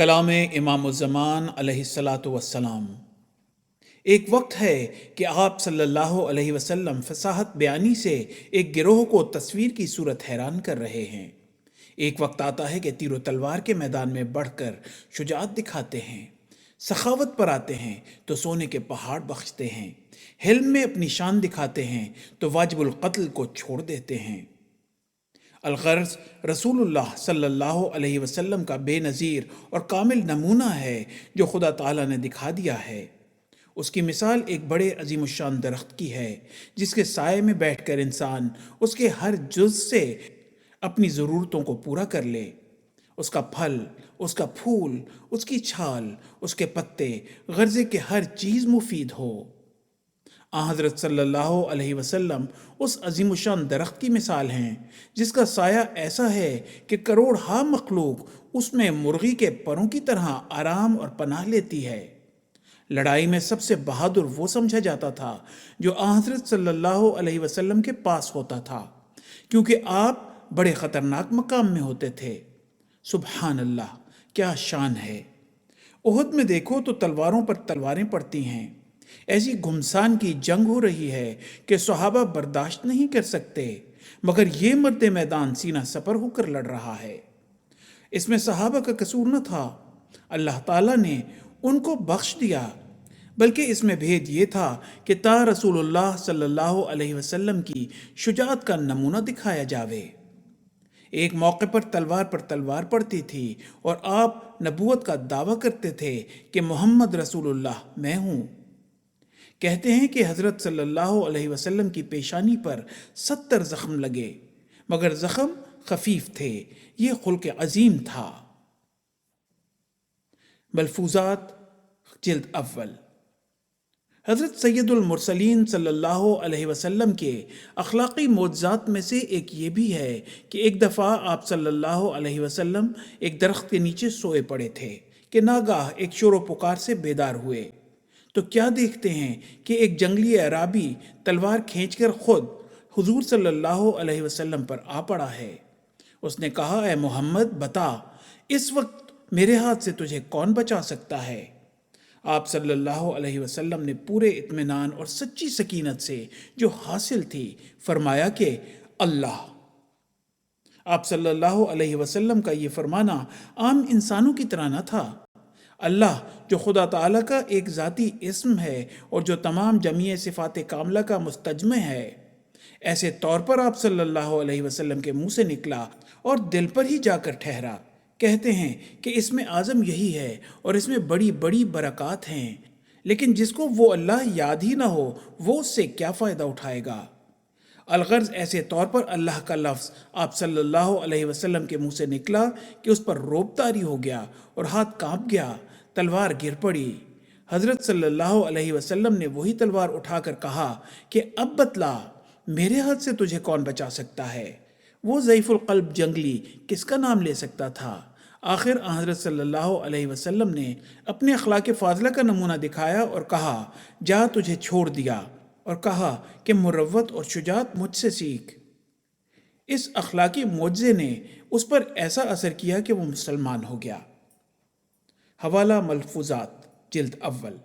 کلام امام الزمان علیہ الصلاۃ والسلام۔ ایک وقت ہے کہ آپ صلی اللہ علیہ وسلم فصاحت بیانی سے ایک گروہ کو تصویر کی صورت حیران کر رہے ہیں۔ ایک وقت آتا ہے کہ تیر و تلوار کے میدان میں بڑھ کر شجاعت دکھاتے ہیں، سخاوت پر آتے ہیں تو سونے کے پہاڑ بخشتے ہیں، حلم میں اپنی شان دکھاتے ہیں تو واجب القتل کو چھوڑ دیتے ہیں۔ الغرض رسول اللہ صلی اللہ علیہ وسلم کا بے نظیر اور کامل نمونہ ہے جو خدا تعالیٰ نے دکھا دیا ہے۔ اس کی مثال ایک بڑے عظیم الشان درخت کی ہے جس کے سائے میں بیٹھ کر انسان اس کے ہر جز سے اپنی ضرورتوں کو پورا کر لے۔ اس کا پھل، اس کا پھول، اس کی چھال، اس کے پتے، غرضے کہ ہر چیز مفید ہو۔ حضرت صلی اللہ علیہ وسلم اس عظیم الشان درخت کی مثال ہیں جس کا سایہ ایسا ہے کہ کروڑ ہا مخلوق اس میں مرغی کے پروں کی طرح آرام اور پناہ لیتی ہے۔ لڑائی میں سب سے بہادر وہ سمجھا جاتا تھا جو حضرت صلی اللہ علیہ وسلم کے پاس ہوتا تھا، کیونکہ آپ بڑے خطرناک مقام میں ہوتے تھے۔ سبحان اللہ، کیا شان ہے! احد میں دیکھو تو تلواروں پر تلواریں پڑتی ہیں، ایسی گھمسان کی جنگ ہو رہی ہے کہ صحابہ برداشت نہیں کر سکتے، مگر یہ مرد میدان سینہ سپر ہو کر لڑ رہا ہے۔ اس میں صحابہ کا قصور نہ تھا، اللہ تعالیٰ نے ان کو بخش دیا، بلکہ اس میں بھید یہ تھا کہ تا رسول اللہ صلی اللہ علیہ وسلم کی شجاعت کا نمونہ دکھایا جاوے۔ ایک موقع پر تلوار پڑتی تھی اور آپ نبوت کا دعویٰ کرتے تھے کہ محمد رسول اللہ میں ہوں۔ کہتے ہیں کہ حضرت صلی اللہ علیہ وسلم کی پیشانی پر 70 زخم لگے، مگر زخم خفیف تھے، یہ خلق عظیم تھا۔ ملفوظات جلد اول۔ حضرت سید المرسلین صلی اللہ علیہ وسلم کے اخلاقی معجزات میں سے ایک یہ بھی ہے کہ ایک دفعہ آپ صلی اللہ علیہ وسلم ایک درخت کے نیچے سوئے پڑے تھے کہ ناگاہ ایک شور و پکار سے بیدار ہوئے تو کیا دیکھتے ہیں کہ ایک جنگلی اعرابی تلوار کھینچ کر خود حضور صلی اللہ علیہ وسلم پر آ پڑا ہے۔ اس نے کہا، اے محمد بتا، اس وقت میرے ہاتھ سے تجھے کون بچا سکتا ہے؟ آپ صلی اللہ علیہ وسلم نے پورے اطمینان اور سچی سکینت سے جو حاصل تھی فرمایا کہ اللہ۔ آپ صلی اللہ علیہ وسلم کا یہ فرمانا عام انسانوں کی طرح نہ تھا۔ اللہ جو خدا تعالیٰ کا ایک ذاتی اسم ہے اور جو تمام جمیع صفات کاملہ کا مستجمع ہے، ایسے طور پر آپ صلی اللہ علیہ وسلم کے منہ سے نکلا اور دل پر ہی جا کر ٹھہرا۔ کہتے ہیں کہ اس میں اعظم یہی ہے اور اس میں بڑی بڑی برکات ہیں، لیکن جس کو وہ اللہ یاد ہی نہ ہو وہ اس سے کیا فائدہ اٹھائے گا؟ الغرض ایسے طور پر اللہ کا لفظ آپ صلی اللہ علیہ وسلم کے منہ سے نکلا کہ اس پر روب طاری ہو گیا اور ہاتھ کانپ گیا، تلوار گر پڑی۔ حضرت صلی اللہ علیہ وسلم نے وہی تلوار اٹھا کر کہا کہ اب بتلا، میرے ہاتھ سے تجھے کون بچا سکتا ہے؟ وہ ضعیف القلب جنگلی کس کا نام لے سکتا تھا؟ آخر حضرت صلی اللہ علیہ وسلم نے اپنے اخلاق فاضلہ کا نمونہ دکھایا اور کہا، جا تجھے چھوڑ دیا، اور کہا کہ مروت اور شجاعت مجھ سے سیکھ۔ اس اخلاقی معجزے نے اس پر ایسا اثر کیا کہ وہ مسلمان ہو گیا۔ حوالہ ملفوظات جلد اول۔